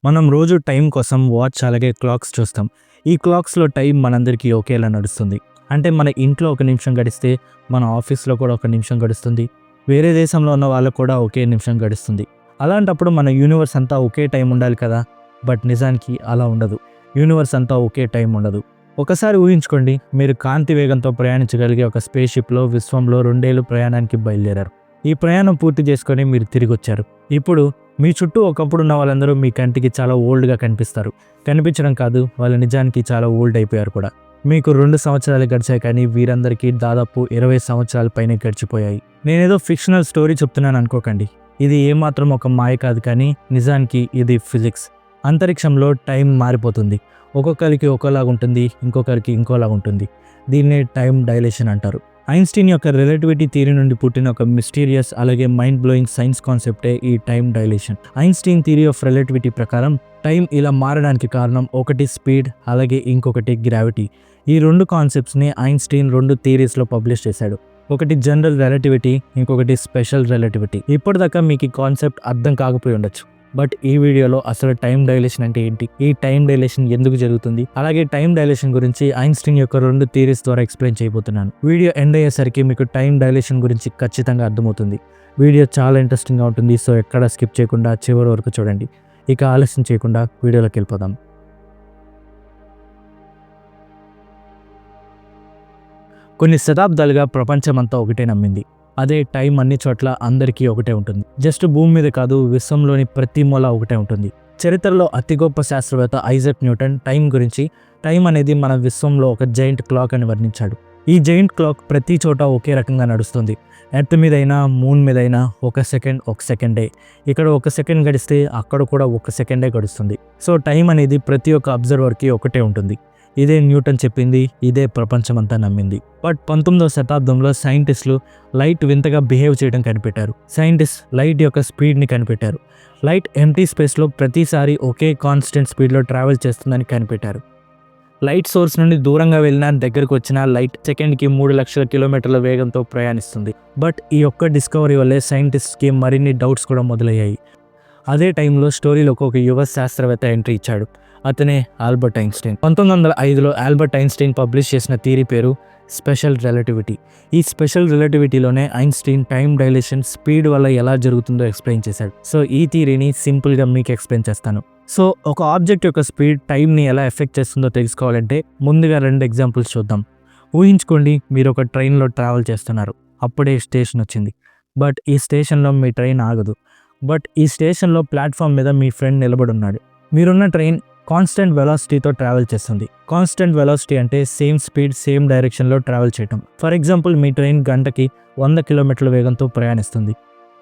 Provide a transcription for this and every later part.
మనం రోజు టైం కోసం వాచ్ అలాగే క్లాక్స్ చూస్తాం. ఈ క్లాక్స్‌లో టైం మనందరికీ ఒకేలా నడుస్తుంది. అంటే మన ఇంట్లో ఒక నిమిషం గడిస్తే, మన ఆఫీస్‌లో కూడా ఒక నిమిషం గడుస్తుంది. వేరే దేశంలో ఉన్న వాళ్ళకి కూడా ఒకే నిమిషం గడుస్తుంది. అలాంటప్పుడు మన యూనివర్స్ అంతా ఒకే టైం ఉండాలి కదా! బట్ నిజానికి అలా ఉండదు. యూనివర్స్ అంతా ఒకే టైం ఉండదు. ఒకసారి ఊహించుకోండి, మీరు కాంతి వేగంతో ప్రయాణించగలిగే ఒక స్పేస్ షిప్‌లో విశ్వంలో 2 ఏళ్లు ప్రయాణానికి బయలుదేరారు. ఈ ప్రయాణం పూర్తి చేసుకొని మీరు తిరిగొచ్చారు. ఇప్పుడు మీ చుట్టూ ఒకప్పుడున్న వాళ్ళందరూ మీ కంటికి చాలా ఓల్డ్‌గా కనిపిస్తారు. కనిపించడం కాదు, వాళ్ళు నిజానికి చాలా ఓల్డ్ అయిపోయారు కూడా. మీకు 2 సంవత్సరాలు గడిచాయి, కానీ వీరందరికీ దాదాపు 20 సంవత్సరాల పైనే గడిచిపోయాయి. నేనేదో ఫిక్షనల్ స్టోరీ చెప్తున్నాను అనుకోకండి. ఇది ఏమాత్రం ఒక మాయ కాదు, కానీ నిజానికి ఇది ఫిజిక్స్. అంతరిక్షంలో టైం మారిపోతుంది. ఒక్కొక్కరికి ఒక్కోలాగుంటుంది, ఇంకొకరికి ఇంకోలాగుంటుంది. దీన్నే టైం డైలేషన్ అంటారు. ఐన్స్టీన్ యొక్క రిలేటివిటీ థియరీ నుండి పుట్టిన ఒక మిస్టీరియస్ అలాగే మైండ్ బ్లోయింగ్ సైన్స్ కాన్సెప్టే ఈ time dilation. Einstein theory of relativity ప్రకారం టైం ఇలా మారడానికి కారణం ఒకటి స్పీడ్, అలాగే ఇంకొకటి గ్రావిటీ. ఈ 2 కాన్సెప్ట్స్ని ఐన్స్టీన్ 2 థియరీస్లో పబ్లిష్ చేశాడు. ఒకటి జనరల్ రిలేటివిటీ, ఇంకొకటి స్పెషల్ రిలేటివిటీ. ఇప్పటిదాకా మీకు ఈ కాన్సెప్ట్ అర్థం కాకపోయి ఉండొచ్చు. బట్ ఈ వీడియోలో అసలు టైం డైలేషన్ అంటే ఏంటి, ఈ టైం డైలేషన్ ఎందుకు జరుగుతుంది, అలాగే టైం డైలేషన్ గురించి ఐన్స్టీన్ యొక్క 2 థియరీస్ ద్వారా ఎక్స్ప్లెయిన్ చేయబోతున్నాను. వీడియో ఎండ్ అయ్యేసరికి మీకు టైం డైలేషన్ గురించి ఖచ్చితంగా అర్థమవుతుంది. వీడియో చాలా ఇంట్రెస్టింగ్గా ఉంటుంది, సో ఎక్కడ స్కిప్ చేయకుండా చివరి వరకు చూడండి. ఇక ఆలస్యం చేయకుండా వీడియోలోకి వెళ్ళిపోదాం. కొన్ని శతాబ్దాలుగా ప్రపంచమంతా ఒకటే నమ్మింది. అదే టైం అన్ని చోట్ల అందరికీ ఒకటే ఉంటుంది. జస్ట్ భూమి మీద కాదు, విశ్వంలోని ప్రతి మూల ఒకటే ఉంటుంది. చరిత్రలో అతి గొప్ప శాస్త్రవేత్త ఐజాక్ న్యూటన్ టైం గురించి, టైం అనేది మన విశ్వంలో ఒక జైంట్ క్లాక్ అని వర్ణించాడు. ఈ జైంట్ క్లాక్ ప్రతి చోట ఒకే రకంగా నడుస్తుంది. ఎర్త్ మీదైనా, మూన్ మీదైనా ఒక సెకండే. ఇక్కడ ఒక సెకండ్ గడిస్తే అక్కడ కూడా ఒక సెకండే గడుస్తుంది. సో టైం అనేది ప్రతి ఒక్క అబ్జర్వర్కి ఒకటే ఉంటుంది. ఇదే న్యూటన్ చెప్పింది, ఇదే ప్రపంచమంతా నమ్మింది. బట్ 19వ శతాబ్దంలో సైంటిస్టులు లైట్ వింతగా బిహేవ్ చేయడం కనిపెట్టారు. సైంటిస్ట్ లైట్ యొక్క స్పీడ్ని కనిపెట్టారు. లైట్ ఎంప్టీ స్పేస్లో ప్రతిసారి ఒకే కాన్స్టెంట్ స్పీడ్లో ట్రావెల్ చేస్తుందని కనిపెట్టారు. లైట్ సోర్స్ నుండి దూరంగా వెళ్ళినా, దగ్గరకు వచ్చిన లైట్ సెకండ్కి 3 లక్షల కిలోమీటర్ల వేగంతో ప్రయాణిస్తుంది. బట్ ఈ ఒక్క డిస్కవరీ వల్లే సైంటిస్ట్కి మరిన్ని డౌట్స్ కూడా మొదలయ్యాయి. అదే టైంలో స్టోరీలోకి ఒక యువ శాస్త్రవేత్త ఎంట్రీ ఇచ్చాడు. అతనే ఆల్బర్ట్ ఐన్స్టైన్. 1905లో ఆల్బర్ట్ ఐన్స్టైన్ పబ్లిష్ చేసిన థియరీ పేరు స్పెషల్ రిలేటివిటీ. ఈ స్పెషల్ రిలేటివిటీలోనే ఐన్స్టైన్ టైం డైలేషన్ స్పీడ్ వల్ల ఎలా జరుగుతుందో ఎక్స్ప్లెయిన్ చేశాడు. సో ఈ థియరీని సింపుల్గా మీకు ఎక్స్ప్లెయిన్ చేస్తాను. సో ఒక ఆబ్జెక్ట్ యొక్క స్పీడ్ టైంని ఎలా ఎఫెక్ట్ చేస్తుందో తెలుసుకోవాలంటే ముందుగా 2 ఎగ్జాంపుల్స్ చూద్దాం. ఊహించుకోండి, మీరు ఒక ట్రైన్లో ట్రావెల్ చేస్తున్నారు. అప్పుడే స్టేషన్ వచ్చింది. బట్ ఈ స్టేషన్లో మీ ట్రైన్ ఆగదు. బట్ ఈ స్టేషన్లో ప్లాట్ఫామ్ మీద మీ ఫ్రెండ్ నిలబడి ఉన్నాడు. మీరున్న ట్రైన్ కాన్స్టెంట్ వెలాసిటీతో ట్రావెల్ చేస్తుంది. కాన్స్టెంట్ వెలాసిటీ అంటే సేమ్ స్పీడ్, సేమ్ డైరెక్షన్లో ట్రావెల్ చేయటం. ఫర్ ఎగ్జాంపుల్, మీ ట్రైన్ గంటకి 100 కిలోమీటర్ల వేగంతో ప్రయాణిస్తుంది.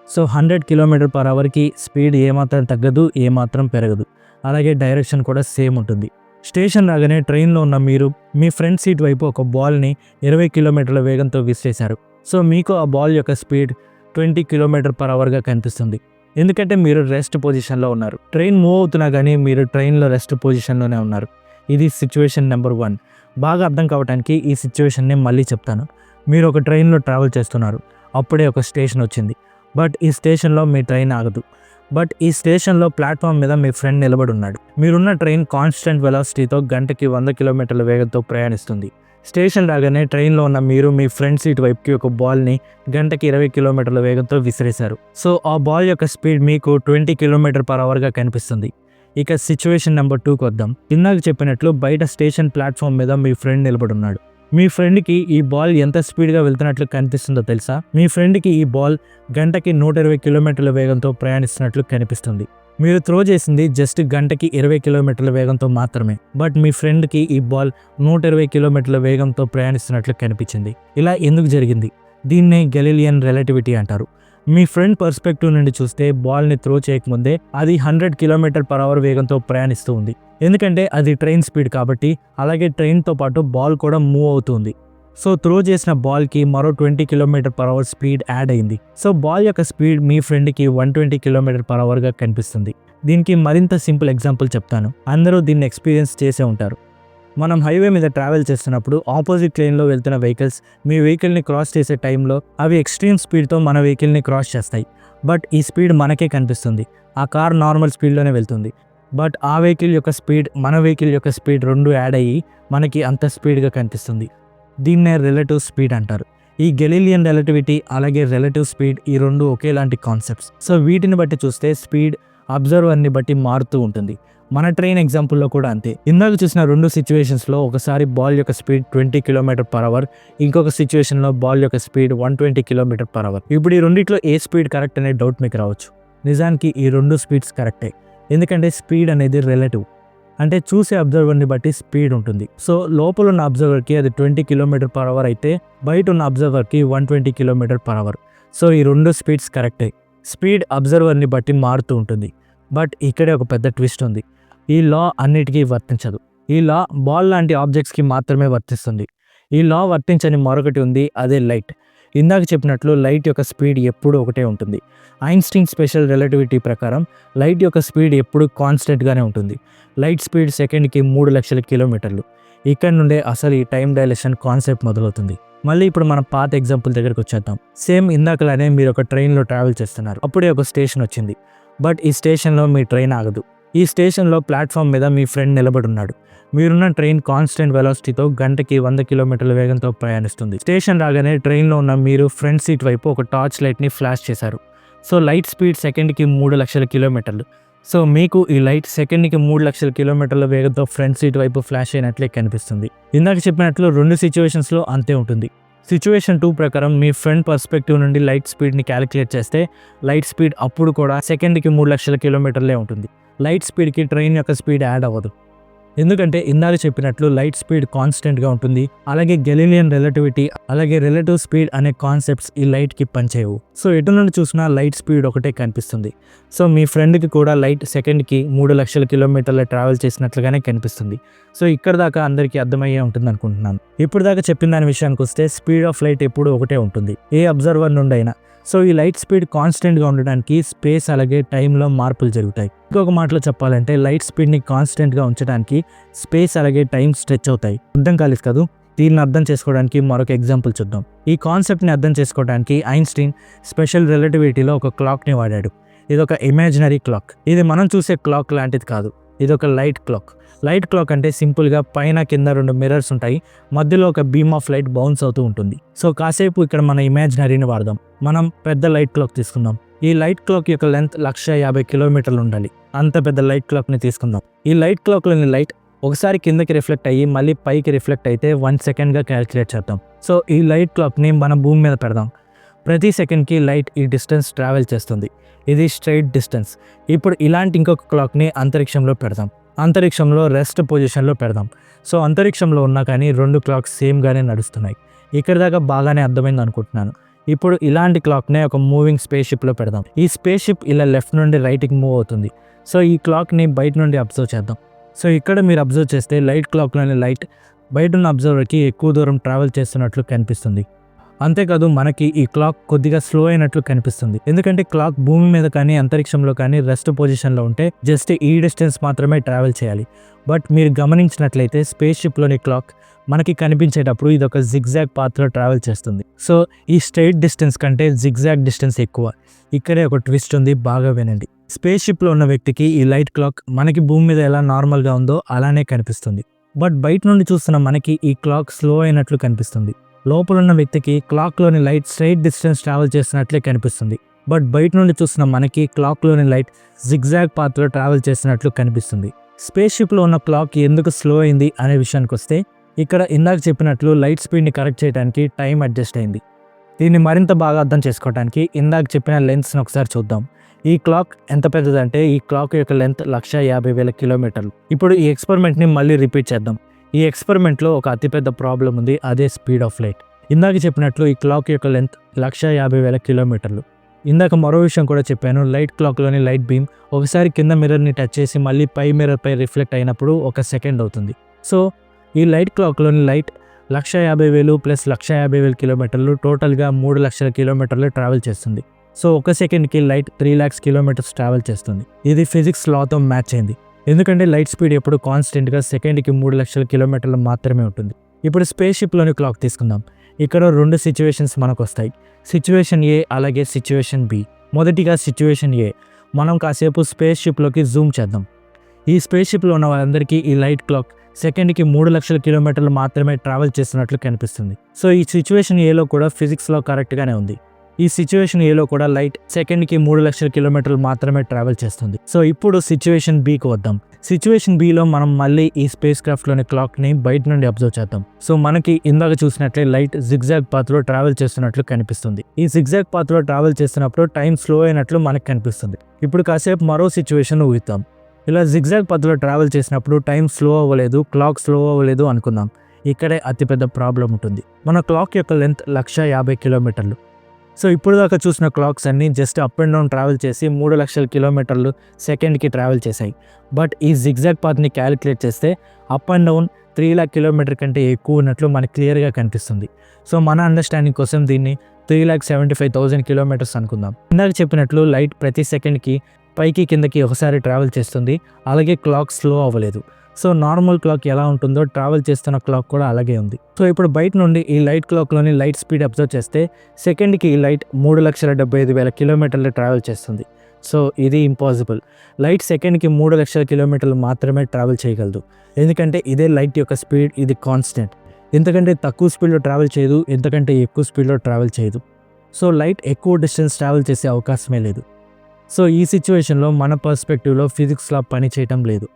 సో 100 km/hకి స్పీడ్ ఏమాత్రం తగ్గదు, ఏమాత్రం పెరగదు. అలాగే డైరెక్షన్ కూడా సేమ్ ఉంటుంది. స్టేషన్ రాగానే ట్రైన్లో ఉన్న మీరు మీ ఫ్రంట్ సీట్ వైపు ఒక బాల్ని 20 కిలోమీటర్ల వేగంతో విసిరేశారు. సో మీకు ఆ బాల్ యొక్క స్పీడ్ 20 km/hగా కనిపిస్తుంది. ఎందుకంటే మీరు రెస్ట్ పొజిషన్లో ఉన్నారు. ట్రైన్ మూవ్ అవుతున్నా కానీ మీరు ట్రైన్లో రెస్ట్ పొజిషన్లోనే ఉన్నారు. ఇది సిచ్యువేషన్ నెంబర్ 1. బాగా అర్థం కావడానికి ఈ సిచ్యువేషన్ని మళ్ళీ చెప్తాను. మీరు ఒక ట్రైన్లో ట్రావెల్ చేస్తున్నారు. అప్పుడే ఒక స్టేషన్ వచ్చింది. బట్ ఈ స్టేషన్లో మీ ట్రైన్ ఆగదు. బట్ ఈ స్టేషన్లో ప్లాట్ఫామ్ మీద మీ ఫ్రెండ్ నిలబడి ఉన్నాడు. మీరున్న ట్రైన్ కాన్స్టెంట్ వెలాసిటీతో గంటకి 100 కిలోమీటర్ల వేగంతో ప్రయాణిస్తుంది. స్టేషన్ రాగానే ట్రైన్లో ఉన్న మీరు మీ ఫ్రంట్ సీట్ వైపుకి ఒక బాల్ని గంటకి 20 కిలోమీటర్ల వేగంతో విసిరేశారు. సో ఆ బాల్ యొక్క స్పీడ్ మీకు 20 km/hగా కనిపిస్తుంది. ఇక సిచ్యువేషన్ నెంబర్ 2కి వద్దాం. ఇందాక చెప్పినట్లు బయట స్టేషన్ ప్లాట్ఫామ్ మీద మీ ఫ్రెండ్ నిలబడి ఉన్నాడు. మీ ఫ్రెండ్కి ఈ బాల్ ఎంత స్పీడ్గా వెళ్తున్నట్లు కనిపిస్తుందో తెలుసా? మీ ఫ్రెండ్కి ఈ బాల్ గంటకి 120 కిలోమీటర్ల వేగంతో ప్రయాణిస్తున్నట్లు కనిపిస్తుంది. మీరు త్రో చేసింది జస్ట్ గంటకి 20 కిలోమీటర్ల వేగంతో మాత్రమే. బట్ మీ ఫ్రెండ్కి ఈ బాల్ 120 కిలోమీటర్ల వేగంతో ప్రయాణిస్తున్నట్లు కనిపించింది. ఇలా ఎందుకు జరిగింది? దీన్నే గెలీలియన్ రిలేటివిటీ అంటారు. మీ ఫ్రెండ్ పర్స్పెక్టివ్ నుండి చూస్తే బాల్ని త్రో చేయకముందే అది 100 km/h వేగంతో ప్రయాణిస్తూ ఉంది. ఎందుకంటే అది ట్రైన్ స్పీడ్ కాబట్టి. అలాగే ట్రైన్తో పాటు బాల్ కూడా మూవ్ అవుతుంది. సో త్రో చేసిన బాల్కి మరో 20 km/h స్పీడ్ యాడ్ అయింది. సో బాల్ యొక్క స్పీడ్ మీ ఫ్రెండ్కి 120 km/hగా కనిపిస్తుంది. దీనికి మరింత సింపుల్ ఎగ్జాంపుల్ చెప్తాను. అందరూ దీన్ని ఎక్స్పీరియన్స్ చేసే ఉంటారు. మనం హైవే మీద ట్రావెల్ చేస్తున్నప్పుడు ఆపోజిట్ లేన్లో వెళ్తున్న వెహికల్స్ మీ వెహికల్ని క్రాస్ చేసే టైంలో అవి ఎక్స్ట్రీమ్ స్పీడ్తో మన వెహికల్ని క్రాస్ చేస్తాయి. బట్ ఈ స్పీడ్ మనకే కనిపిస్తుంది. ఆ కార్ నార్మల్ స్పీడ్లోనే వెళ్తుంది. బట్ ఆ వెహికల్ యొక్క స్పీడ్ మన వెహికల్ యొక్క స్పీడ్ 2 యాడ్ అయ్యి మనకి అంత స్పీడ్గా కనిపిస్తుంది. దీన్నే రిలేటివ్ స్పీడ్ అంటారు. ఈ గెలీలియన్ రిలేటివిటీ అలాగే రిలేటివ్ స్పీడ్ ఈ 2 ఒకేలాంటి కాన్సెప్ట్స్. సో వీటిని బట్టి చూస్తే స్పీడ్ అబ్జర్వర్ని బట్టి మారుతూ ఉంటుంది. మన ట్రైన్ ఎగ్జాంపుల్లో కూడా అంతే. ఇందాక చూసిన 2 సిచ్యువేషన్స్లో ఒకసారి బాల్ యొక్క స్పీడ్ 20 km/h, ఇంకొక సిచ్యువేషన్లో బాల్ యొక్క స్పీడ్ 120 km/h. ఇప్పుడు ఈ రెండిట్లో ఏ స్పీడ్ కరెక్ట్ అనే డౌట్ మీకు రావచ్చు. నిజానికి ఈ 2 స్పీడ్స్ కరెక్టే, ఎందుకంటే స్పీడ్ అనేది రిలేటివ్. అంటే చూసే అబ్జర్వర్ని బట్టి స్పీడ్ ఉంటుంది. సో లోపల ఉన్న అబ్జర్వర్కి అది 20 km/h అయితే బయట ఉన్న అబ్జర్వర్కి 120 km/h. సో ఈ 2 స్పీడ్స్ కరెక్టే. స్పీడ్ అబ్జర్వర్ని బట్టి మారుతూ ఉంటుంది. బట్ ఇక్కడే ఒక పెద్ద ట్విస్ట్ ఉంది. ఈ లా అన్నిటికీ వర్తించదు. ఈ లా బాల్ లాంటి ఆబ్జెక్ట్స్కి మాత్రమే వర్తిస్తుంది. ఈ లా వర్తించని మరొకటి ఉంది, అదే లైట్. ఇందాక చెప్పినట్లు లైట్ యొక్క స్పీడ్ ఎప్పుడూ ఒకటే ఉంటుంది. ఐన్స్టీన్ స్పెషల్ రిలేటివిటీ ప్రకారం లైట్ యొక్క స్పీడ్ ఎప్పుడూ కాన్స్టెంట్గానే ఉంటుంది. లైట్ స్పీడ్ సెకండ్కి 3 లక్షల కిలోమీటర్లు. ఇక్కడ నుండే అసలు ఈ టైం డైలేషన్ కాన్సెప్ట్ మొదలవుతుంది. మళ్ళీ ఇప్పుడు మన పాత ఎగ్జాంపుల్ దగ్గరికి వచ్చేద్దాం. సేమ్ ఇందాకలానే మీరు ఒక ట్రైన్లో ట్రావెల్ చేస్తున్నారు. అప్పుడే ఒక స్టేషన్ వచ్చింది. బట్ ఈ స్టేషన్లో మీ ట్రైన్ ఆగదు. ఈ స్టేషన్లో ప్లాట్ఫామ్ మీద మీ ఫ్రెండ్ నిలబడి ఉన్నాడు. మీరున్న ట్రైన్ కాన్స్టెంట్ వెలాసిటీతో గంటకి 100 కిలోమీటర్ల వేగంతో ప్రయాణిస్తుంది. స్టేషన్ రాగానే ట్రైన్లో ఉన్న మీరు ఫ్రంట్ సీట్ వైపు ఒక టార్చ్ లైట్ని ఫ్లాష్ చేశారు. సో లైట్ స్పీడ్ సెకండ్కి 3 లక్షల కిలోమీటర్లు. సో మీకు ఈ లైట్ సెకండ్కి 3 లక్షల కిలోమీటర్ల వేగంతో ఫ్రంట్ సీట్ వైపు ఫ్లాష్ అయినట్లే కనిపిస్తుంది. ఇందాక చెప్పినట్లు 2 సిచ్యువేషన్స్లో అంతే ఉంటుంది. సిచ్యువేషన్ 2 ప్రకారం మీ ఫ్రంట్ పర్స్పెక్టివ్ నుండి లైట్ స్పీడ్ని క్యాలిక్యులేట్ చేస్తే లైట్ స్పీడ్ అప్పుడు కూడా సెకండ్కి 3 లక్షల కిలోమీటర్లే ఉంటుంది. లైట్ స్పీడ్కి ట్రైన్ యొక్క స్పీడ్ యాడ్ అవ్వదు, ఎందుకంటే ఇందాక చెప్పినట్లు లైట్ స్పీడ్ కాన్స్టెంట్గా ఉంటుంది. అలాగే గెలీలియన్ రిలేటివిటీ అలాగే రిలేటివ్ స్పీడ్ అనే కాన్సెప్ట్స్ ఈ లైట్కి పనిచేయవు. సో ఎటు నుండి చూసినా లైట్ స్పీడ్ ఒకటే కనిపిస్తుంది. సో మీ ఫ్రెండ్కి కూడా లైట్ సెకండ్కి 3 లక్షల కిలోమీటర్ల ట్రావెల్ చేసినట్లుగానే కనిపిస్తుంది. సో ఇక్కడ దాకా అందరికీ అర్థమయ్యే ఉంటుంది అనుకుంటున్నాను. ఇప్పుడు దాకా చెప్పిన దాని విషయానికి వస్తే స్పీడ్ ఆఫ్ లైట్ ఎప్పుడూ ఒకటే ఉంటుంది, ఏ అబ్జర్వర్ నుండి అయినా. సో ఈ లైట్ స్పీడ్ కాన్స్టెంట్గా ఉండడానికి స్పేస్ అలాగే టైంలో మార్పులు జరుగుతాయి. ఇంకొక మాటలో చెప్పాలంటే లైట్ స్పీడ్ని కాన్స్టెంట్గా ఉంచడానికి స్పేస్ అలాగే టైం స్ట్రెచ్ అవుతాయి. అర్థం కాలేదు కదా? దీన్ని అర్థం చేసుకోవడానికి మరొక ఎగ్జాంపుల్ చూద్దాం. ఈ కాన్సెప్ట్ని అర్థం చేసుకోవడానికి ఐన్స్టీన్ స్పెషల్ రిలేటివిటీలో ఒక క్లాక్ని వాడాడు. ఇది ఒక ఇమాజినరీ క్లాక్. ఇది మనం చూసే క్లాక్ లాంటిది కాదు, ఇది ఒక లైట్ క్లాక్. లైట్ క్లాక్ అంటే సింపుల్గా పైన కింద 2 మిర్రర్స్ ఉంటాయి, మధ్యలో ఒక బీమ్ ఆఫ్ లైట్ బౌన్స్ అవుతూ ఉంటుంది. సో కాసేపు ఇక్కడ మన ఇమాజినరీని వాడదాం. మనం పెద్ద లైట్ క్లాక్ తీసుకుందాం. ఈ లైట్ క్లాక్ యొక్క లెంత్ 150 కిలోమీటర్లు ఉండాలి. అంత పెద్ద లైట్ క్లాక్ని తీసుకుందాం. ఈ లైట్ క్లాక్లోని లైట్ ఒకసారి కిందకి రిఫ్లెక్ట్ అయ్యి మళ్ళీ పైకి రిఫ్లెక్ట్ అయితే 1 సెకండ్గా క్యాలిక్యులేట్ చేద్దాం. సో ఈ లైట్ క్లాక్ని మన భూమి మీద పెడదాం. ప్రతి సెకండ్కి లైట్ ఈ డిస్టెన్స్ ట్రావెల్ చేస్తుంది. ఇది స్ట్రైట్ డిస్టెన్స్. ఇప్పుడు ఇలాంటి ఇంకొక క్లాక్ని అంతరిక్షంలో పెడదాం. అంతరిక్షంలో రెస్ట్ పొజిషన్లో పెడదాం. సో అంతరిక్షంలో ఉన్నా కానీ 2 క్లాక్స్ సేమ్గానే నడుస్తున్నాయి. ఇక్కడ దాకా బాగానే అర్థమైంది అనుకుంటున్నాను. ఇప్పుడు ఇలాంటి క్లాక్నే ఒక మూవింగ్ స్పేస్ షిప్లో పెడదాం. ఈ స్పేస్ షిప్ ఇలా లెఫ్ట్ నుండి రైట్కి మూవ్ అవుతుంది. సో ఈ క్లాక్ని బయట నుండి అబ్జర్వ్ చేద్దాం. సో ఇక్కడ మీరు అబ్జర్వ్ చేస్తే లైట్ క్లాక్లోని లైట్ బయట ఉన్న అబ్జర్వర్కి ఎక్కువ దూరం ట్రావెల్ చేస్తున్నట్లు కనిపిస్తుంది. అంతేకాదు మనకి ఈ క్లాక్ కొద్దిగా స్లో అయినట్లు కనిపిస్తుంది, ఎందుకంటే క్లాక్ భూమి మీద కానీ అంతరిక్షంలో కానీ రెస్ట్ పొజిషన్లో ఉంటే జస్ట్ ఈ డిస్టెన్స్ మాత్రమే ట్రావెల్ చేయాలి. బట్ మీరు గమనించినట్లయితే స్పేస్ షిప్లోని క్లాక్ మనకి కనిపించేటప్పుడు ఇది ఒక జిగ్జాగ్ పాత్లో ట్రావెల్ చేస్తుంది. సో ఈ స్ట్రైట్ డిస్టెన్స్ కంటే జిగ్జాగ్ డిస్టెన్స్ ఎక్కువ. ఇక్కడే ఒక ట్విస్ట్ ఉంది, బాగా వినండి. స్పేస్ షిప్లో ఉన్న వ్యక్తికి ఈ లైట్ క్లాక్ మనకి భూమి మీద ఎలా నార్మల్గా ఉందో అలానే కనిపిస్తుంది. బట్ బయట నుండి చూస్తున్న మనకి ఈ క్లాక్ స్లో అయినట్లు కనిపిస్తుంది. లోపల ఉన్న వ్యక్తికి క్లాక్లోని లైట్ స్ట్రైట్ డిస్టెన్స్ ట్రావెల్ చేస్తున్నట్లే కనిపిస్తుంది. బట్ బయట నుండి చూస్తున్న మనకి క్లాక్లోని లైట్ జిగ్జాగ్ పాత్లో ట్రావెల్ చేస్తున్నట్లు కనిపిస్తుంది. స్పేస్ షిప్లో ఉన్న క్లాక్ ఎందుకు స్లో అయింది అనే విషయానికి వస్తే ఇక్కడ ఇందాక చెప్పినట్లు లైట్ స్పీడ్ని కరెక్ట్ చేయడానికి టైం అడ్జస్ట్ అయింది. దీన్ని మరింత బాగా అర్థం చేసుకోవడానికి ఇందాక చెప్పిన లెన్స్ని ఒకసారి చూద్దాం. ఈ క్లాక్ ఎంత పెద్దదంటే ఈ క్లాక్ యొక్క లెంత్ 150,000 కిలోమీటర్లు. ఇప్పుడు ఈ ఎక్స్పెరిమెంట్ని మళ్ళీ రిపీట్ చేద్దాం. ఈ ఎక్స్పెరిమెంట్లో ఒక అతిపెద్ద ప్రాబ్లం ఉంది, అదే స్పీడ్ ఆఫ్ లైట్. ఇందాక చెప్పినట్లు ఈ క్లాక్ యొక్క లెంత్ 150,000 కిలోమీటర్లు. ఇందాక మరో విషయం కూడా చెప్పాను, లైట్ క్లాక్లోని లైట్ బీమ్ ఒకసారి కింద మిర్రర్ని టచ్ చేసి మళ్ళీ పై మిర్రర్పై రిఫ్లెక్ట్ అయినప్పుడు 1 సెకండ్ అవుతుంది. సో ఈ లైట్ క్లాక్లోని లైట్ 150,000 ప్లస్ 150,000 కిలోమీటర్లు టోటల్గా 3 లక్షల కిలోమీటర్లు ట్రావెల్ చేస్తుంది. సో 1 సెకండ్కి లైట్ 3 lakhs కిలోమీటర్స్ ట్రావెల్ చేస్తుంది. ఇది ఫిజిక్స్ లాతో మ్యాచ్ అయింది, ఎందుకంటే లైట్ స్పీడ్ ఎప్పుడు కాన్స్టెంట్గా సెకండ్కి 3 లక్షల కిలోమీటర్లు మాత్రమే ఉంటుంది. ఇప్పుడు స్పేస్ షిప్లోని క్లాక్ తీసుకుందాం. ఇక్కడ 2 సిచ్యువేషన్స్ మనకు వస్తాయి, సిచ్యువేషన్ ఏ అలాగే సిచ్యువేషన్ బి. మొదటిగా సిచ్యువేషన్ ఏ. మనం కాసేపు స్పేస్ షిప్లోకి జూమ్ చేద్దాం. ఈ స్పేస్ షిప్లో ఉన్న వాళ్ళందరికీ ఈ లైట్ క్లాక్ సెకండ్కి 3,00,000 కిలోమీటర్లు మాత్రమే ట్రావెల్ చేస్తున్నట్లు కనిపిస్తుంది. సో ఈ సిచ్యువేషన్ ఏలో కూడా ఫిజిక్స్లో కరెక్ట్గానే ఉంది. ఈ సిచ్యువేషన్ ఏలో కూడా లైట్ సెకండ్కి 3,00,000 కిలోమీటర్లు మాత్రమే ట్రావెల్ చేస్తుంది. సో ఇప్పుడు సిచ్యువేషన్ బీకి వద్దాం. సిచ్యువేషన్ బీలో మనం మళ్ళీ ఈ స్పేస్ క్రాఫ్ట్లోని క్లాక్ని బయట నుండి అబ్జర్వ్ చేద్దాం. సో మనకి ఇందాక చూసినట్లే లైట్ జిగ్జాగ్ పాత్లో ట్రావెల్ చేస్తున్నట్లు కనిపిస్తుంది. ఈ జిగ్జాగ్ పాత్లో ట్రావెల్ చేస్తున్నప్పుడు టైం స్లో అయినట్లు మనకు కనిపిస్తుంది. ఇప్పుడు కాసేపు మరో సిచ్యువేషన్ ఊహిద్దాం. ఇలా జిగ్జాగ్ పద్ధతిలో ట్రావెల్ చేసినప్పుడు టైం స్లో అవ్వలేదు, క్లాక్ స్లో అవ్వలేదు అనుకుందాం. ఇక్కడే అతిపెద్ద ప్రాబ్లం ఉంటుంది. మన క్లాక్ యొక్క లెంత్ 150 కిలోమీటర్లు. సో ఇప్పుడు దాకా చూసిన క్లాక్స్ అన్నీ just up and down travel చేసి 3,00,000 కిలోమీటర్లు సెకండ్కి ట్రావెల్ చేశాయి. బట్ ఈ జిగ్జాగ్ పాత్ని క్యాలిక్యులేట్ చేస్తే అప్ అండ్ డౌన్ 3,00,000 కిలోమీటర్ కంటే ఎక్కువ ఉన్నట్లు మనకు క్లియర్గా కనిపిస్తుంది. సో మన అండర్స్టాండింగ్ కోసం దీన్ని 3,75,000 కిలోమీటర్స్ అనుకుందాం. ఇందాక చెప్పినట్లు లైట్ ప్రతి సెకండ్కి పైకి కిందకి ఒకసారి ట్రావెల్ చేస్తుంది. అలాగే క్లాక్ స్లో అవ్వలేదు. సో నార్మల్ క్లాక్ ఎలా ఉంటుందో ట్రావెల్ చేస్తున్న క్లాక్ కూడా అలాగే ఉంది. సో ఇప్పుడు బయట నుండి ఈ లైట్ క్లాక్లోని లైట్ స్పీడ్ అబ్జర్వ్ చేస్తే సెకండ్కి ఈ లైట్ 3,75,000 కిలోమీటర్లు ట్రావెల్ చేస్తుంది. సో ఇది ఇంపాసిబుల్. లైట్ సెకండ్కి 3,00,000 కిలోమీటర్లు మాత్రమే ట్రావెల్ చేయగలదు. ఎందుకంటే ఇదే లైట్ యొక్క స్పీడ్, ఇది కాన్స్టెంట్. ఎంతకంటే తక్కువ స్పీడ్లో ట్రావెల్ చేయదు, ఎంతకంటే ఎక్కువ స్పీడ్లో ట్రావెల్ చేయదు. సో లైట్ ఎక్కువ డిస్టెన్స్ ట్రావెల్ చేసే అవకాశమే లేదు. సో ఈ సిచ్యువేషన్లో మన పర్స్పెక్టివ్లో ఫిజిక్స్లా పని చేయటం లేదు.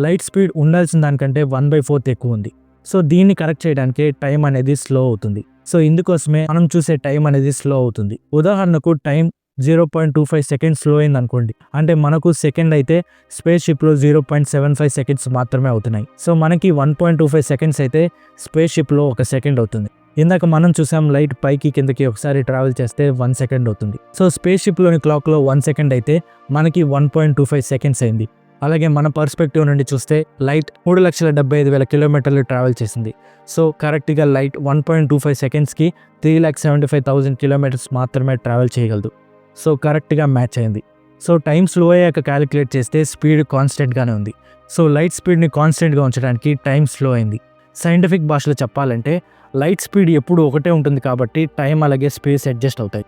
లైట్ స్పీడ్ ఉండాల్సిన దానికంటే 1/4 ఎక్కువ ఉంది. సో దీన్ని కరెక్ట్ చేయడానికి టైం అనేది స్లో అవుతుంది. సో ఇందుకోసమే మనం చూసే టైం అనేది స్లో అవుతుంది. ఉదాహరణకు టైం 0.25 సెకండ్స్ స్లో అయింది అనుకోండి. అంటే మనకు సెకండ్ అయితే స్పేస్ షిప్లో 0.75 సెకండ్స్ మాత్రమే అవుతున్నాయి. సో మనకి 1.25 సెకండ్స్ అయితే స్పేస్ షిప్లో 1 సెకండ్ అవుతుంది. ఇందాక మనం చూసాం లైట్ పైకి కిందకి ఒకసారి ట్రావెల్ చేస్తే 1 సెకండ్ అవుతుంది. సో స్పేస్ షిప్లోని క్లాక్లో 1 సెకండ్ అయితే మనకి 1.25 సెకండ్స్ అయింది. అలాగే మన పర్స్పెక్టివ్ నుండి చూస్తే లైట్ 3,75,000 కిలోమీటర్లు ట్రావెల్ చేసింది. సో కరెక్ట్గా లైట్ 1.25 సెకండ్స్కి 3,75,000 కిలోమీటర్స్ మాత్రమే ట్రావెల్ చేయగలదు. సో కరెక్ట్గా మ్యాచ్ అయింది. సో టైం స్లో అయ్యాక క్యాలిక్యులేట్ చేస్తే స్పీడ్ కాన్స్టెంట్గానే ఉంది. సో లైట్ స్పీడ్ని కాన్స్టెంట్గా ఉంచడానికి టైం స్లో అయింది. సైంటిఫిక్ భాషలో చెప్పాలంటే లైట్ స్పీడ్ ఎప్పుడు ఒకటే ఉంటుంది కాబట్టి టైం అలాగే స్పేస్ అడ్జస్ట్ అవుతాయి.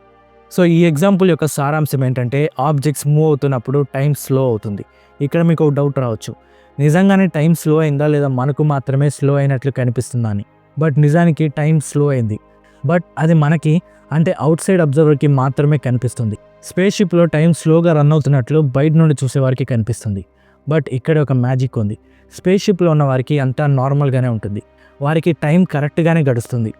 సో ఈ ఎగ్జాంపుల్ యొక్క సారాంశం ఏంటంటే ఆబ్జెక్ట్స్ మూవ్ అవుతున్నప్పుడు టైం స్లో అవుతుంది. ఇక్కడ మీకు ఒక డౌట్ రావచ్చు, నిజంగానే టైం స్లో అయిందా లేదా మనకు మాత్రమే స్లో అయినట్లు కనిపిస్తుందా అని. బట్ నిజానికి టైం స్లో అయింది. బట్ అది మనకి అంటే అవుట్ సైడ్ అబ్జర్వర్కి మాత్రమే కనిపిస్తుంది. స్పేస్ షిప్లో టైం స్లోగా రన్ అవుతున్నట్లు బయట నుండి చూసేవారికి కనిపిస్తుంది. బట్ ఇక్కడ ఒక మ్యాజిక్ ఉంది. స్పేస్ షిప్లో ఉన్న వారికి అంతా నార్మల్గానే ఉంటుంది. వారికి టైం కరెక్ట్గానే గడుస్తుంది.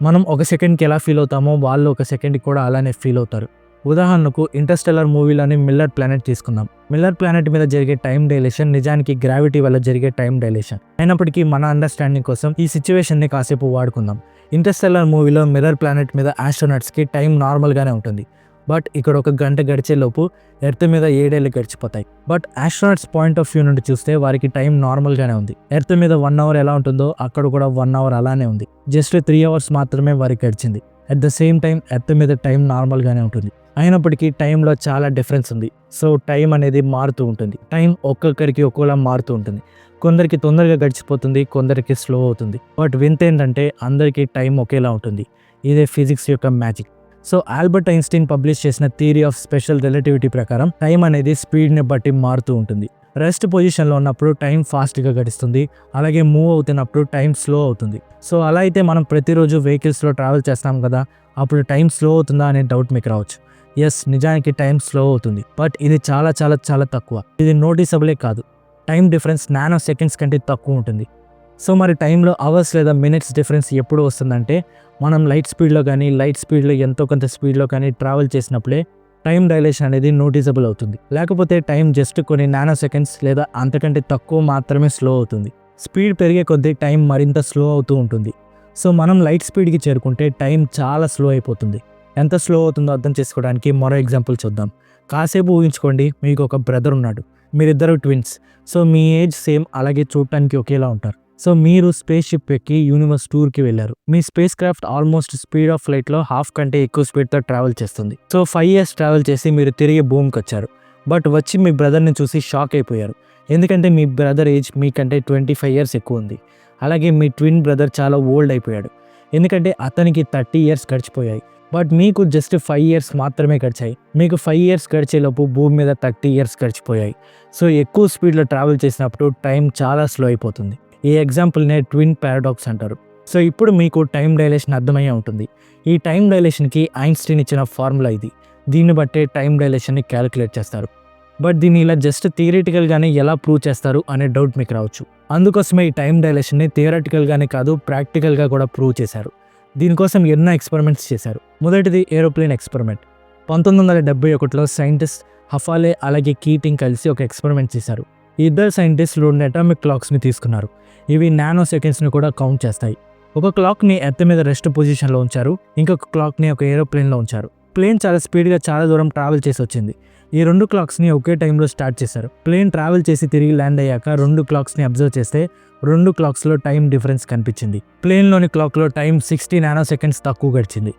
మనం 1 సెకండ్కి ఎలా ఫీల్ అవుతామో వాళ్ళు 1 సెకండ్కి కూడా అలానే ఫీల్ అవుతారు. ఉదాహరణకు ఇంటర్స్టెల్లర్ మూవీలోని మిల్లర్ ప్లానెట్ తీసుకుందాం. మిల్లర్ ప్లానెట్ మీద జరిగే టైం డైలేషన్ నిజానికి గ్రావిటీ వల్ల జరిగే టైం డైలేషన్. అయినప్పటికీ మన అండర్స్టాండింగ్ కోసం ఈ సిచ్యువేషన్ని కాసేపు వాడుకుందాం. ఇంటర్స్టెల్లర్ మూవీలో మిల్లర్ ప్లానెట్ మీద ఆస్ట్రోనట్స్కి టైం నార్మల్గానే ఉంటుంది. బట్ ఇక్కడ 1 గంట గడిచేలోపు ఎర్త్ మీద 7 ఏళ్ళు గడిచిపోతాయి. But astronauts point of view నుండి చూస్తే వారికి టైం నార్మల్గానే ఉంది. ఎర్త్ మీద 1 అవర్ ఎలా ఉంటుందో అక్కడ కూడా 1 అవర్ అలానే ఉంది. జస్ట్ 3 అవర్స్ మాత్రమే వారికి గడిచింది. At the same time earth మీద టైం నార్మల్గానే ఉంటుంది. అయినప్పటికీ టైంలో చాలా డిఫరెన్స్ ఉంది. సో టైం అనేది మారుతూ ఉంటుంది. టైం ఒక్కొక్కరికి ఒక్కోలా మారుతూ ఉంటుంది. కొందరికి తొందరగా గడిచిపోతుంది, కొందరికి స్లో అవుతుంది. బట్ వింత ఏంటంటే అందరికీ టైం ఒకేలా ఉంటుంది. ఇదే ఫిజిక్స్ యొక్క magic. So Albert Einstein publish చేసిన థియరీ ఆఫ్ స్పెషల్ రిలేటివిటీ ప్రకారం టైం అనేది స్పీడ్ని బట్టి మారుతూ ఉంటుంది. రెస్ట్ పొజిషన్లో ఉన్నప్పుడు టైం ఫాస్ట్గా గడుస్తుంది. అలాగే మూవ్ అవుతున్నప్పుడు టైం స్లో అవుతుంది. సో అలా అయితే మనం ప్రతిరోజు వెహికల్స్లో ట్రావెల్ చేస్తాం కదా, అప్పుడు టైం స్లో అవుతుందా అనే డౌట్ మీకు రావచ్చు. ఎస్, నిజానికి టైం స్లో అవుతుంది. బట్ ఇది చాలా చాలా చాలా తక్కువ. ఇది నోటీసబులే కాదు. టైం డిఫరెన్స్ నానో సెకండ్స్ కంటే తక్కువ ఉంటుంది. సో మరి టైంలో అవర్స్ లేదా మినిట్స్ డిఫరెన్స్ ఎప్పుడు వస్తుందంటే మనం లైట్ స్పీడ్లో కానీ లైట్ స్పీడ్లో ఎంతో కొంత స్పీడ్లో కానీ ట్రావెల్ చేసినప్పుడే టైం డైలేషన్ అనేది నోటీసబుల్ అవుతుంది. లేకపోతే టైం జస్ట్ కొన్ని నానో సెకండ్స్ లేదా అంతకంటే తక్కువ మాత్రమే స్లో అవుతుంది. స్పీడ్ పెరిగే కొద్దీ టైం మరింత స్లో అవుతూ ఉంటుంది. సో మనం లైట్ స్పీడ్కి చేరుకుంటే టైం చాలా స్లో అయిపోతుంది. ఎంత స్లో అవుతుందో అర్థం చేసుకోవడానికి మరో ఎగ్జాంపుల్ చూద్దాం. కాసేపు ఊహించుకోండి, మీకు ఒక బ్రదర్ ఉన్నాడు. మీరిద్దరు ట్విన్స్. సో మీ ఏజ్ సేమ్, అలాగే చూడటానికి ఒకేలా ఉంటారు. సో మీరు స్పేస్ షిప్ ఎక్కి యూనివర్స్ టూర్కి వెళ్ళారు. మీ spacecraft almost speed of లైట్లో హాఫ్ కంటే ఎక్కువ స్పీడ్తో ట్రావెల్ చేస్తుంది. సో 5 years ట్రావెల్ చేసి మీరు తిరిగి భూమికి వచ్చారు. బట్ వచ్చి మీ బ్రదర్ని చూసి షాక్ అయిపోయారు. ఎందుకంటే మీ బ్రదర్ ఏజ్ మీకంటే 25 years ఎక్కువ ఉంది. అలాగే మీ ట్విన్ బ్రదర్ చాలా ఓల్డ్ అయిపోయాడు. ఎందుకంటే అతనికి 30 years గడిచిపోయాయి. బట్ మీకు జస్ట్ 5 ఇయర్స్ మాత్రమే గడిచాయి. మీకు 5 ఇయర్స్ గడిచేలోపు భూమి మీద 30 ఇయర్స్ గడిచిపోయాయి. సో ఎక్కువ స్పీడ్లో ట్రావెల్ చేసినప్పుడు టైం చాలా స్లో అయిపోతుంది. ఈ ఎగ్జాంపుల్నే ట్విన్ పారాడాక్స్ అంటారు. సో ఇప్పుడు మీకు టైం డైలేషన్ అర్థమయ్యే ఉంటుంది. ఈ టైం డైలేషన్కి ఐన్స్టీన్ ఇచ్చిన ఫార్ములా ఇది. దీన్ని బట్టే టైం డైలేషన్ని క్యాలిక్యులేట్ చేస్తారు. బట్ దీన్ని ఇలా జస్ట్ థియరిటికల్గానే ఎలా ప్రూవ్ చేస్తారు అనే డౌట్ మీకు రావచ్చు. అందుకోసమే ఈ టైం డైలేషన్ని థియరిటికల్గానే కాదు ప్రాక్టికల్గా కూడా ప్రూవ్ చేశారు. దీనికోసం ఎన్నో ఎక్స్పెరిమెంట్స్ చేశారు. మొదటిది ఏరోప్లేన్ ఎక్స్పెరిమెంట్. 1971లో సైంటిస్ట్ హఫాలే అలాగే కీటింగ్ కలిసి ఒక ఎక్స్పెరిమెంట్ చేశారు. ఈ ఇద్దరు సైంటిస్టులు 2 అటామిక్ క్లాక్స్ని తీసుకున్నారు. ఇవి నానో సెకండ్స్ని కూడా కౌంట్ చేస్తాయి. ఒక క్లాక్ని ఎర్త్ మీద రెస్ట్ పొజిషన్లో ఉంచారు, ఇంకొక క్లాక్ని ఒక ఏరోప్లేన్లో ఉంచారు. ప్లేన్ చాలా స్పీడ్గా చాలా దూరం ట్రావెల్ చేసి వచ్చింది. ఈ 2 క్లాక్స్ని ఒకే టైంలో స్టార్ట్ చేశారు. ప్లేన్ ట్రావెల్ చేసి తిరిగి ల్యాండ్ అయ్యాక 2 క్లాక్స్ని అబ్జర్వ్ చేస్తే 2 క్లాక్స్లో టైం డిఫరెన్స్ కనిపించింది. ప్లేన్లోని క్లాక్లో టైం 60 నానో సెకండ్స్ తక్కువ గడిచింది.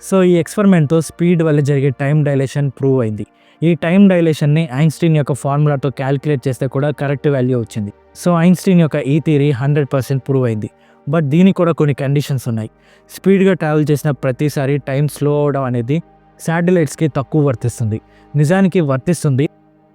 సో ఈ ఎక్స్పెరిమెంట్తో స్పీడ్ వల్ల జరిగే టైం డైలేషన్ ప్రూవ్ అయింది. ఈ టైం డైలేషన్ని ఐన్స్టీన్ యొక్క ఫార్ములాతో క్యాలిక్యులేట్ చేస్తే కూడా కరెక్ట్ వాల్యూ వచ్చింది. సో ఐన్స్టీన్ యొక్క ఈ థియరీ 100% ప్రూవ్ అయింది. బట్ దీనికి కూడా కొన్ని కండిషన్స్ ఉన్నాయి. స్పీడ్గా ట్రావెల్ చేసిన ప్రతిసారి టైం స్లో అవడం అనేది శాటిలైట్స్కి తక్కువ వర్తిస్తుంది. నిజానికి వర్తిస్తుంది,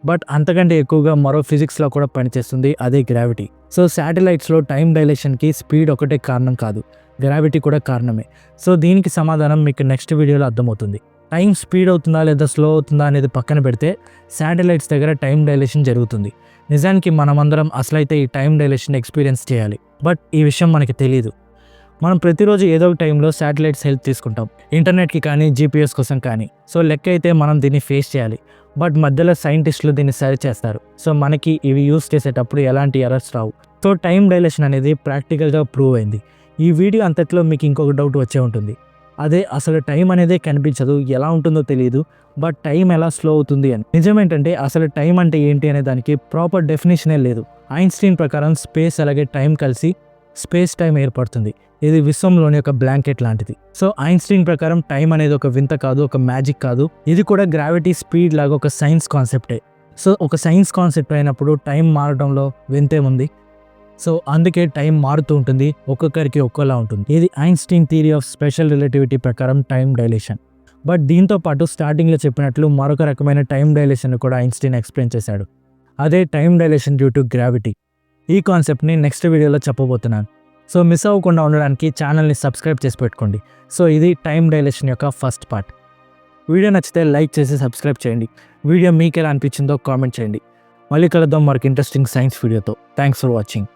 బట్ అంతకంటే ఎక్కువగా మరో ఫిజిక్స్లో కూడా పనిచేస్తుంది, అదే గ్రావిటీ. సో శాటిలైట్స్లో టైం డైలేషన్కి స్పీడ్ ఒకటే కారణం కాదు, గ్రావిటీ కూడా కారణమే. సో దీనికి సమాధానం మీకు నెక్స్ట్ వీడియోలో అర్థమవుతుంది. టైం స్పీడ్ అవుతుందా లేదా స్లో అవుతుందా అనేది పక్కన పెడితే శాటిలైట్స్ దగ్గర టైం డైలేషన్ జరుగుతుంది. నిజానికి మనమందరం అసలైతే ఈ టైం డైలేషన్ ఎక్స్పీరియన్స్ చేయాలి, బట్ ఈ విషయం మనకి తెలియదు. మనం ప్రతిరోజు ఏదో ఒక టైంలో శాటిలైట్స్ హెల్ప్ తీసుకుంటాం, ఇంటర్నెట్కి కానీ జీపీఎస్ కోసం కానీ. సో లెక్క అయితే మనం దీన్ని ఫేస్ చేయాలి, బట్ మధ్యలో సైంటిస్టులు దీన్ని సరి చేస్తారు. సో మనకి ఇవి యూస్ చేసేటప్పుడు ఎలాంటి ఎర్రర్స్ రావు. సో టైం డైలేషన్ అనేది ప్రాక్టికల్గా ప్రూవ్ అయింది. ఈ వీడియో అంతట్లో మీకు ఇంకొక డౌట్ వచ్చే ఉంటుంది, అదే అసలు టైం అనేదే కనిపించదు, ఎలా ఉంటుందో తెలియదు, బట్ టైం ఎలా స్లో అవుతుంది అని. నిజమేంటంటే అసలు టైం అంటే ఏంటి అనే దానికి ప్రాపర్ డెఫినేషనే లేదు. ఐన్స్టీన్ ప్రకారం స్పేస్ అలాగే టైం కలిసి స్పేస్ టైం ఏర్పడుతుంది. ఇది విశ్వంలోని ఒక బ్లాంకెట్ లాంటిది. సో ఐన్స్టీన్ ప్రకారం టైం అనేది ఒక వింత కాదు, ఒక మ్యాజిక్ కాదు, ఇది కూడా గ్రావిటీ స్పీడ్ లాగా ఒక సైన్స్ కాన్సెప్టే. సో ఒక సైన్స్ కాన్సెప్ట్ అయినప్పుడు టైం మారడంలో వింతేముంది. సో అందుకే టైం మారుతూ ఉంటుంది, ఒక్కొక్కరికి ఒక్కోలా ఉంటుంది. ఇది Einstein theory of special relativity ప్రకారం టైం డైలేషన్. బట్ దీంతో పాటు స్టార్టింగ్లో చెప్పినట్లు మరొక రకమైన టైం డైలేషన్ కూడా ఐన్స్టీన్ ఎక్స్ప్లెయిన్ చేశాడు, అదే time dilation due to gravity. ఈ కాన్సెప్ట్ని నెక్స్ట్ వీడియోలో చెప్పబోతున్నాను. సో మిస్ అవ్వకుండా ఉండడానికి ఛానల్ని సబ్స్క్రైబ్ చేసి పెట్టుకోండి. సో ఇది టైం డైలేషన్ యొక్క ఫస్ట్ పార్ట్. వీడియో నచ్చితే లైక్ చేసి సబ్స్క్రైబ్ చేయండి. వీడియో మీకు ఎలా అనిపించిందో కామెంట్ చేయండి. మళ్ళీ కలుద్దాం మరొక ఇంట్రెస్టింగ్ సైన్స్ వీడియోతో. Thanks for watching.